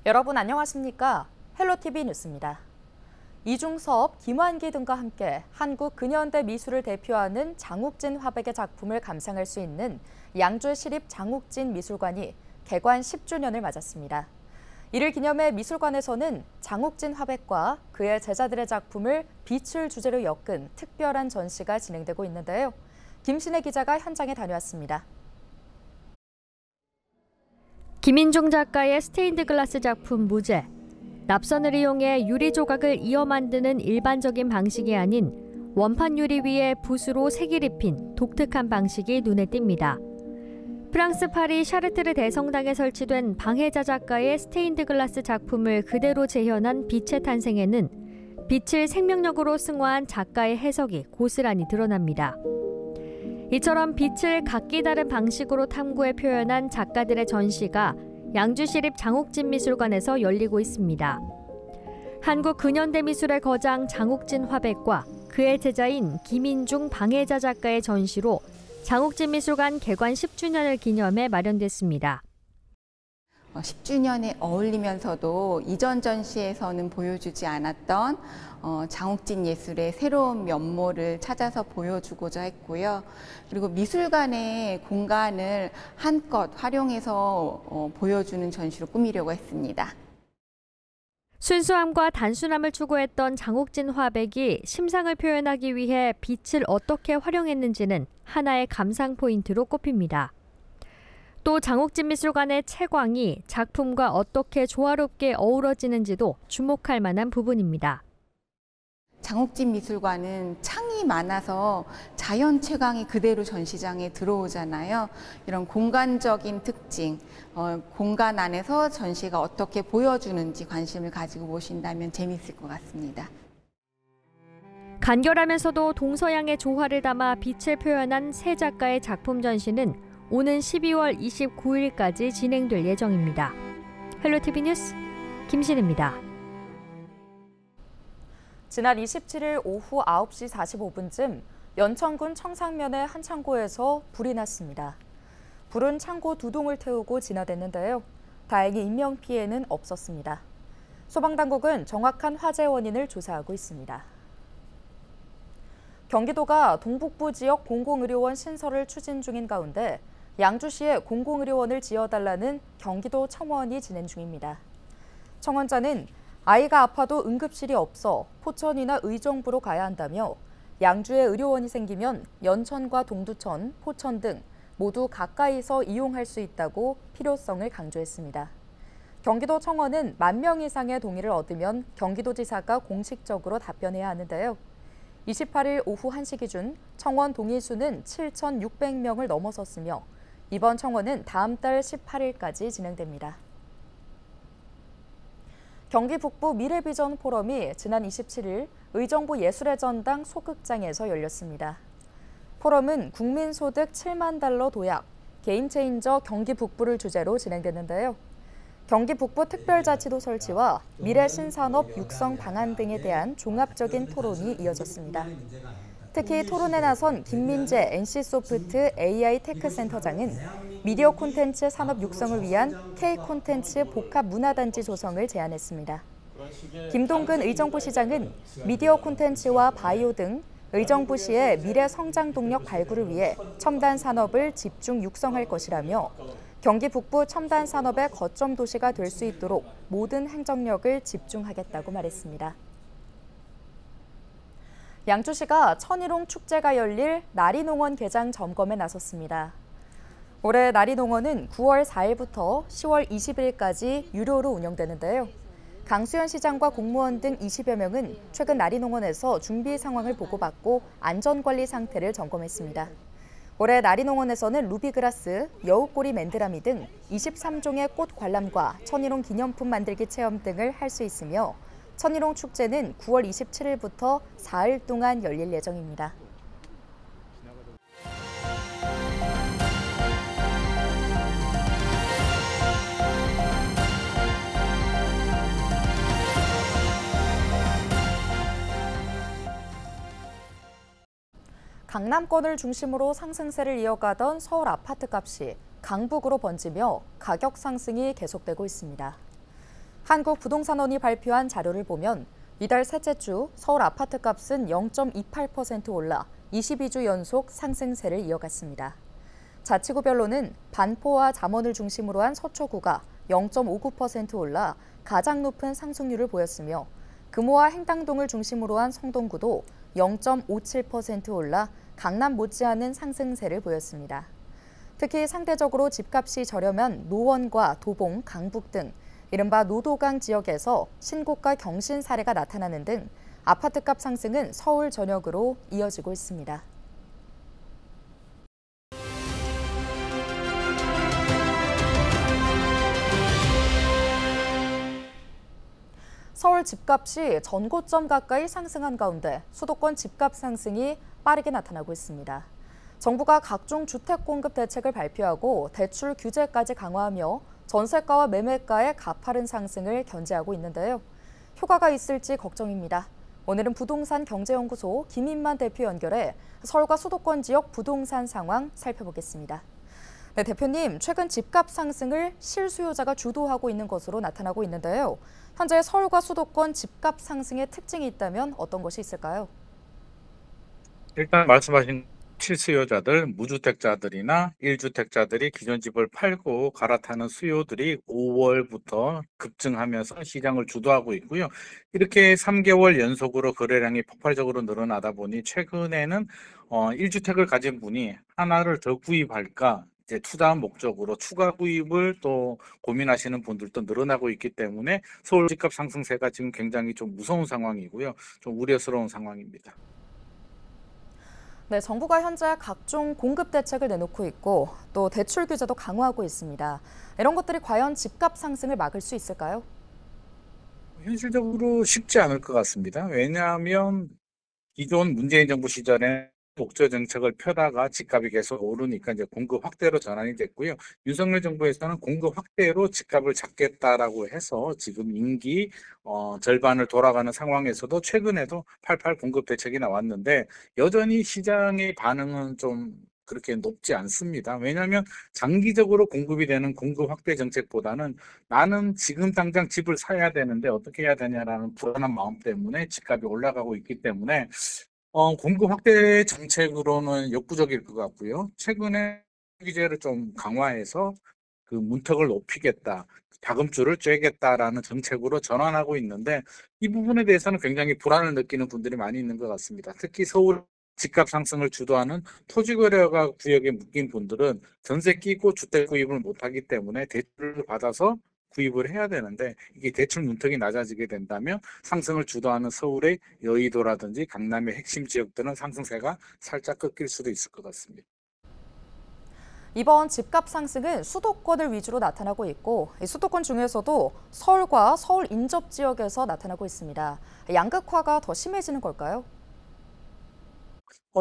여러분 안녕하십니까? 헬로티비 뉴스입니다. 이중섭, 김환기 등과 함께 한국 근현대 미술을 대표하는 장욱진 화백의 작품을 감상할 수 있는 양주시립 장욱진 미술관이 개관 10주년을 맞았습니다. 이를 기념해 미술관에서는 장욱진 화백과 그의 제자들의 작품을 빛을 주제로 엮은 특별한 전시가 진행되고 있는데요. 김신혜 기자가 현장에 다녀왔습니다. 김인중 작가의 스테인드 글라스 작품 무제. 납선을 이용해 유리 조각을 이어 만드는 일반적인 방식이 아닌 원판 유리 위에 붓으로 색을 입힌 독특한 방식이 눈에 띕니다. 프랑스 파리 샤르트르 대성당에 설치된 방해자 작가의 스테인드 글라스 작품을 그대로 재현한 빛의 탄생에는 빛을 생명력으로 승화한 작가의 해석이 고스란히 드러납니다. 이처럼 빛을 각기 다른 방식으로 탐구해 표현한 작가들의 전시가 양주시립 장욱진 미술관에서 열리고 있습니다. 한국 근현대 미술의 거장 장욱진 화백과 그의 제자인 김인중 방해자 작가의 전시로 장욱진 미술관 개관 10주년을 기념해 마련됐습니다. 10주년에 어울리면서도 이전 전시에서는 보여주지 않았던 장욱진 예술의 새로운 면모를 찾아서 보여주고자 했고요. 그리고 미술관의 공간을 한껏 활용해서 보여주는 전시로 꾸미려고 했습니다. 순수함과 단순함을 추구했던 장욱진 화백이 심상을 표현하기 위해 빛을 어떻게 활용했는지는 하나의 감상 포인트로 꼽힙니다. 또 장욱진 미술관의 채광이 작품과 어떻게 조화롭게 어우러지는지도 주목할 만한 부분입니다. 장욱진 미술관은 창이 많아서 자연 채광이 그대로 전시장에 들어오잖아요. 이런 공간적인 특징, 공간 안에서 전시가 어떻게 보여주는지 관심을 가지고 보신다면 재미있을 것 같습니다. 간결하면서도 동서양의 조화를 담아 빛을 표현한 세 작가의 작품 전시는 오는 12월 29일까지 진행될 예정입니다. 헬로티비 뉴스 김신혜입니다. 지난 27일 오후 9시 45분쯤 연천군 청상면의 한 창고에서 불이 났습니다. 불은 창고 두 동을 태우고 진화됐는데요. 다행히 인명피해는 없었습니다. 소방당국은 정확한 화재 원인을 조사하고 있습니다. 경기도가 동북부 지역 공공의료원 신설을 추진 중인 가운데 양주시에 공공의료원을 지어달라는 경기도 청원이 진행 중입니다. 청원자는 아이가 아파도 응급실이 없어 포천이나 의정부로 가야 한다며 양주에 의료원이 생기면 연천과 동두천, 포천 등 모두 가까이서 이용할 수 있다고 필요성을 강조했습니다. 경기도 청원은 10,000명 이상의 동의를 얻으면 경기도지사가 공식적으로 답변해야 하는데요. 28일 오후 1시 기준 청원 동의 수는 7,600명을 넘어섰으며 이번 청원은 다음 달 18일까지 진행됩니다. 경기 북부 미래비전 포럼이 지난 27일 의정부 예술의 전당 소극장에서 열렸습니다. 포럼은 국민소득 7만 달러 도약, 게임체인저 경기 북부를 주제로 진행됐는데요. 경기 북부 특별자치도 설치와 미래 신산업 육성 방안 등에 대한 종합적인 토론이 이어졌습니다. 특히 토론에 나선 김민재 NC소프트 AI 테크센터장은 미디어 콘텐츠 산업 육성을 위한 K-콘텐츠 복합문화단지 조성을 제안했습니다. 김동근 의정부시장은 미디어 콘텐츠와 바이오 등 의정부시의 미래 성장 동력 발굴을 위해 첨단 산업을 집중 육성할 것이라며 경기 북부 첨단 산업의 거점 도시가 될 수 있도록 모든 행정력을 집중하겠다고 말했습니다. 양주시가 천일홍 축제가 열릴 나리농원 개장 점검에 나섰습니다. 올해 나리농원은 9월 4일부터 10월 20일까지 유료로 운영되는데요. 강수현 시장과 공무원 등 20여 명은 최근 나리농원에서 준비 상황을 보고받고 안전관리 상태를 점검했습니다. 올해 나리농원에서는 루비그라스, 여우꼬리 맨드라미 등 23종의 꽃 관람과 천일홍 기념품 만들기 체험 등을 할 수 있으며 천일홍 축제는 9월 27일부터 4일 동안 열릴 예정입니다. 강남권을 중심으로 상승세를 이어가던 서울 아파트값이 강북으로 번지며 가격 상승이 계속되고 있습니다. 한국부동산원이 발표한 자료를 보면 이달 셋째 주 서울 아파트값은 0.28% 올라 22주 연속 상승세를 이어갔습니다. 자치구별로는 반포와 잠원을 중심으로 한 서초구가 0.59% 올라 가장 높은 상승률을 보였으며 금호와 행당동을 중심으로 한 성동구도 0.57% 올라 강남 못지않은 상승세를 보였습니다. 특히 상대적으로 집값이 저렴한 노원과 도봉, 강북 등 이른바 노도강 지역에서 신고가 경신 사례가 나타나는 등 아파트값 상승은 서울 전역으로 이어지고 있습니다. 서울 집값이 전고점 가까이 상승한 가운데 수도권 집값 상승이 빠르게 나타나고 있습니다. 정부가 각종 주택 공급 대책을 발표하고 대출 규제까지 강화하며 전세가와 매매가의 가파른 상승을 견제하고 있는데요. 효과가 있을지 걱정입니다. 오늘은 부동산 경제연구소 김인만 대표 연결해 서울과 수도권 지역 부동산 상황 살펴보겠습니다. 네, 대표님, 최근 집값 상승을 실수요자가 주도하고 있는 것으로 나타나고 있는데요. 현재 서울과 수도권 집값 상승의 특징이 있다면 어떤 것이 있을까요? 일단 말씀하신 실수요자들, 무주택자들이나 1주택자들이 기존 집을 팔고 갈아타는 수요들이 5월부터 급증하면서 시장을 주도하고 있고요. 이렇게 3개월 연속으로 거래량이 폭발적으로 늘어나다 보니 최근에는 1주택을 가진 분이 하나를 더 구입할까 이제 투자 목적으로 추가 구입을 또 고민하시는 분들도 늘어나고 있기 때문에 서울 집값 상승세가 지금 굉장히 좀 무서운 상황이고요. 좀 우려스러운 상황입니다. 네, 정부가 현재 각종 공급 대책을 내놓고 있고 또 대출 규제도 강화하고 있습니다. 이런 것들이 과연 집값 상승을 막을 수 있을까요? 현실적으로 쉽지 않을 것 같습니다. 왜냐하면 기존 문재인 정부 시절에 독재 정책을 펴다가 집값이 계속 오르니까 이제 공급 확대로 전환이 됐고요. 윤석열 정부에서는 공급 확대로 집값을 잡겠다라고 해서 지금 임기 절반을 돌아가는 상황에서도 최근에도 88 공급 대책이 나왔는데 여전히 시장의 반응은 좀 그렇게 높지 않습니다. 왜냐하면 장기적으로 공급이 되는 공급 확대 정책보다는 나는 지금 당장 집을 사야 되는데 어떻게 해야 되냐라는 불안한 마음 때문에 집값이 올라가고 있기 때문에 공급 확대 정책으로는 역부족일 것 같고요. 최근에 규제를 좀 강화해서 그 문턱을 높이겠다, 자금줄을 쬐겠다라는 정책으로 전환하고 있는데 이 부분에 대해서는 굉장히 불안을 느끼는 분들이 많이 있는 것 같습니다. 특히 서울 집값 상승을 주도하는 토지거래가 구역에 묶인 분들은 전세 끼고 주택 구입을 못하기 때문에 대출을 받아서 구입을 해야 되는데 이게 대출 문턱이 낮아지게 된다면 상승을 주도하는 서울의 여의도라든지 강남의 핵심 지역들은 상승세가 살짝 꺾일 수도 있을 것 같습니다. 이번 집값 상승은 수도권을 위주로 나타나고 있고 수도권 중에서도 서울과 서울 인접 지역에서 나타나고 있습니다. 양극화가 더 심해지는 걸까요?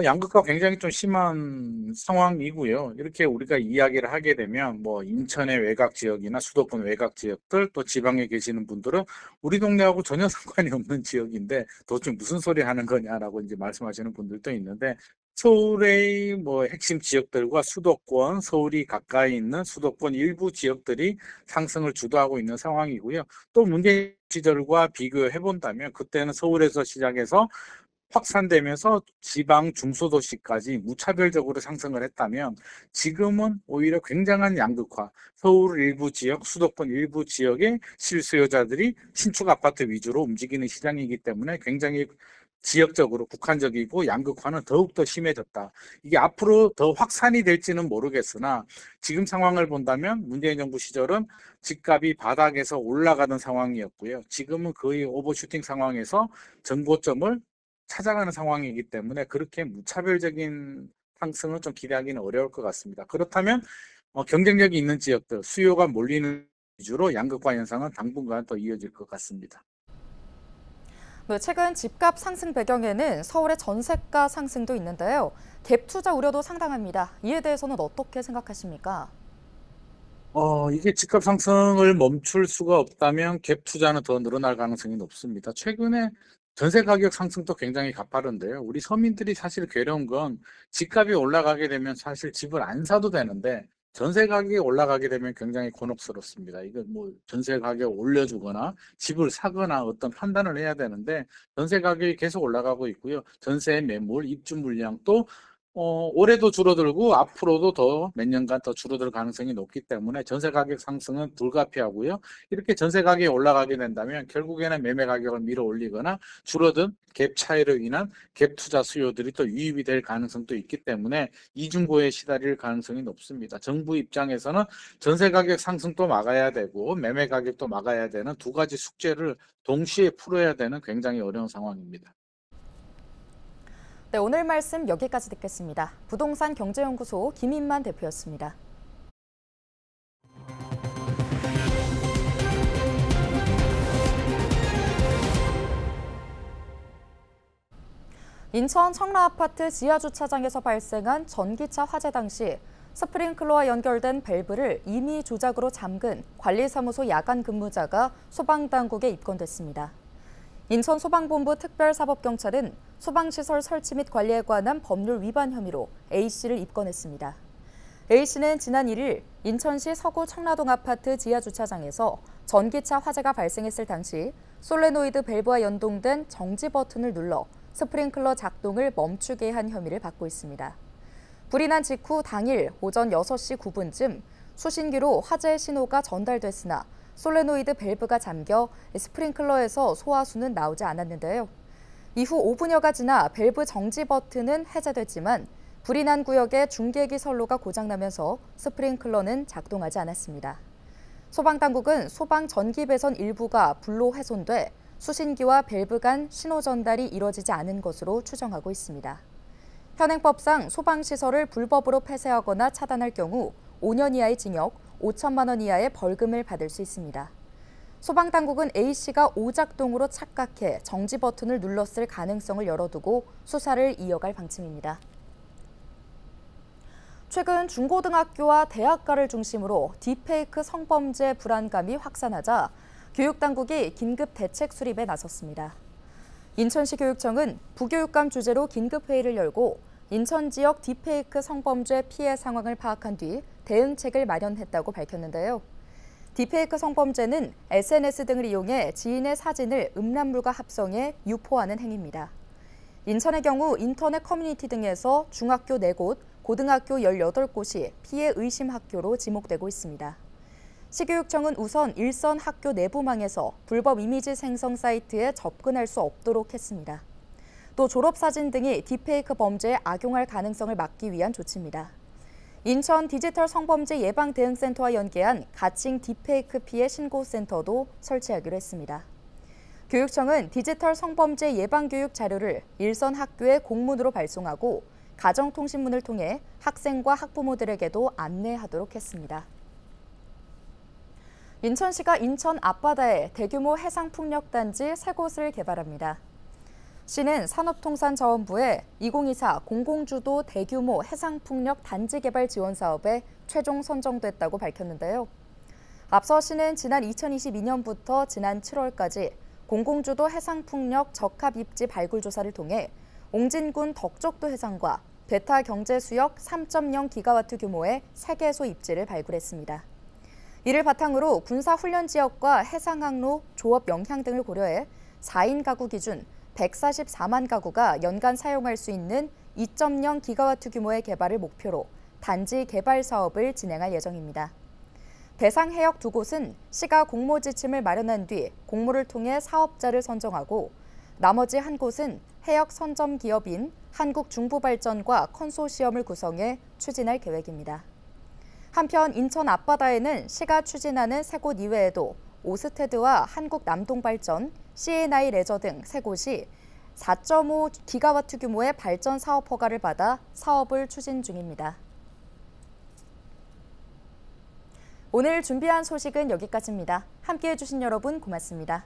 양극화가 굉장히 좀 심한 상황이고요. 이렇게 우리가 이야기를 하게 되면 뭐 인천의 외곽 지역이나 수도권 외곽 지역들 또 지방에 계시는 분들은 우리 동네하고 전혀 상관이 없는 지역인데 도대체 무슨 소리 하는 거냐라고 이제 말씀하시는 분들도 있는데 서울의 뭐 핵심 지역들과 수도권, 서울이 가까이 있는 수도권 일부 지역들이 상승을 주도하고 있는 상황이고요. 또 문재인 시절과 비교해 본다면 그때는 서울에서 시작해서 확산되면서 지방 중소도시까지 무차별적으로 상승을 했다면 지금은 오히려 굉장한 양극화, 서울 일부 지역, 수도권 일부 지역의 실수요자들이 신축 아파트 위주로 움직이는 시장이기 때문에 굉장히 지역적으로 국한적이고 양극화는 더욱더 심해졌다. 이게 앞으로 더 확산이 될지는 모르겠으나 지금 상황을 본다면 문재인 정부 시절은 집값이 바닥에서 올라가던 상황이었고요. 지금은 거의 오버슈팅 상황에서 전고점을 찾아가는 상황이기 때문에 그렇게 무차별적인 상승은 좀 기대하기는 어려울 것 같습니다. 그렇다면 경쟁력이 있는 지역들, 수요가 몰리는 위주로 양극화 현상은 당분간 더 이어질 것 같습니다. 네, 최근 집값 상승 배경에는 서울의 전세가 상승도 있는데요. 갭 투자 우려도 상당합니다. 이에 대해서는 어떻게 생각하십니까? 이게 집값 상승을 멈출 수가 없다면 갭 투자는 더 늘어날 가능성이 높습니다. 최근에 전세 가격 상승도 굉장히 가파른데요. 우리 서민들이 사실 괴로운 건 집값이 올라가게 되면 사실 집을 안 사도 되는데 전세 가격이 올라가게 되면 굉장히 곤혹스럽습니다. 이거 뭐 전세 가격 올려주거나 집을 사거나 어떤 판단을 해야 되는데 전세 가격이 계속 올라가고 있고요. 전세 매물, 입주 물량도 올해도 줄어들고 앞으로도 더 몇 년간 더 줄어들 가능성이 높기 때문에 전세 가격 상승은 불가피하고요. 이렇게 전세 가격이 올라가게 된다면 결국에는 매매 가격을 밀어 올리거나 줄어든 갭 차이로 인한 갭 투자 수요들이 또 유입이 될 가능성도 있기 때문에 이중고에 시달릴 가능성이 높습니다. 정부 입장에서는 전세 가격 상승도 막아야 되고 매매 가격도 막아야 되는 두 가지 숙제를 동시에 풀어야 되는 굉장히 어려운 상황입니다. 네, 오늘 말씀 여기까지 듣겠습니다. 부동산 경제연구소 김인만 대표였습니다. 인천 청라아파트 지하주차장에서 발생한 전기차 화재 당시 스프링클러와 연결된 밸브를 임의 조작으로 잠근 관리사무소 야간 근무자가 소방당국에 입건됐습니다. 인천소방본부 특별사법경찰은 소방시설 설치 및 관리에 관한 법률 위반 혐의로 A씨를 입건했습니다. A씨는 지난 1일 인천시 서구 청라동 아파트 지하주차장에서 전기차 화재가 발생했을 당시 솔레노이드 밸브와 연동된 정지 버튼을 눌러 스프링클러 작동을 멈추게 한 혐의를 받고 있습니다. 불이 난 직후 당일 오전 6시 9분쯤 수신기로 화재 신호가 전달됐으나 솔레노이드 밸브가 잠겨 스프링클러에서 소화수는 나오지 않았는데요. 이후 5분여가 지나 밸브 정지 버튼은 해제됐지만 불이 난 구역의 중계기 선로가 고장나면서 스프링클러는 작동하지 않았습니다. 소방당국은 소방 전기 배선 일부가 불로 훼손돼 수신기와 밸브 간 신호 전달이 이뤄지지 않은 것으로 추정하고 있습니다. 현행법상 소방시설을 불법으로 폐쇄하거나 차단할 경우 5년 이하의 징역, 5천만 원 이하의 벌금을 받을 수 있습니다. 소방당국은 A씨가 오작동으로 착각해 정지 버튼을 눌렀을 가능성을 열어두고 수사를 이어갈 방침입니다. 최근 중고등학교와 대학가를 중심으로 딥페이크 성범죄 불안감이 확산하자 교육당국이 긴급 대책 수립에 나섰습니다. 인천시 교육청은 부교육감 주재로 긴급회의를 열고 인천 지역 딥페이크 성범죄 피해 상황을 파악한 뒤 대응책을 마련했다고 밝혔는데요. 딥페이크 성범죄는 SNS 등을 이용해 지인의 사진을 음란물과 합성해 유포하는 행위입니다. 인천의 경우 인터넷 커뮤니티 등에서 중학교 4곳, 고등학교 18곳이 피해 의심 학교로 지목되고 있습니다. 시교육청은 우선 일선 학교 내부망에서 불법 이미지 생성 사이트에 접근할 수 없도록 했습니다. 또 졸업사진 등이 딥페이크 범죄에 악용할 가능성을 막기 위한 조치입니다. 인천 디지털 성범죄 예방대응센터와 연계한 가칭 딥페이크 피해 신고센터도 설치하기로 했습니다. 교육청은 디지털 성범죄 예방교육 자료를 일선 학교에 공문으로 발송하고 가정통신문을 통해 학생과 학부모들에게도 안내하도록 했습니다. 인천시가 인천 앞바다에 대규모 해상풍력단지 3곳을 개발합니다. 시는 산업통상자원부에 2024 공공주도 대규모 해상풍력 단지 개발 지원 사업에 최종 선정됐다고 밝혔는데요. 앞서 시는 지난 2022년부터 지난 7월까지 공공주도 해상풍력 적합 입지 발굴 조사를 통해 옹진군 덕적도 해상과 베타 경제수역 3.0기가와트 규모의 3개소 입지를 발굴했습니다. 이를 바탕으로 군사훈련 지역과 해상항로 조업 영향 등을 고려해 4인 가구 기준 144만 가구가 연간 사용할 수 있는 2.0기가와트 규모의 개발을 목표로 단지 개발 사업을 진행할 예정입니다. 대상 해역 2곳은 시가 공모 지침을 마련한 뒤 공모를 통해 사업자를 선정하고 나머지 한 곳은 해역 선점 기업인 한국중부발전과 컨소시엄을 구성해 추진할 계획입니다. 한편 인천 앞바다에는 시가 추진하는 3곳 이외에도 오스테드와 한국남동발전, CNI 레저 등 3곳이 4.5기가와트 규모의 발전 사업 허가를 받아 사업을 추진 중입니다. 오늘 준비한 소식은 여기까지입니다. 함께해 주신 여러분 고맙습니다.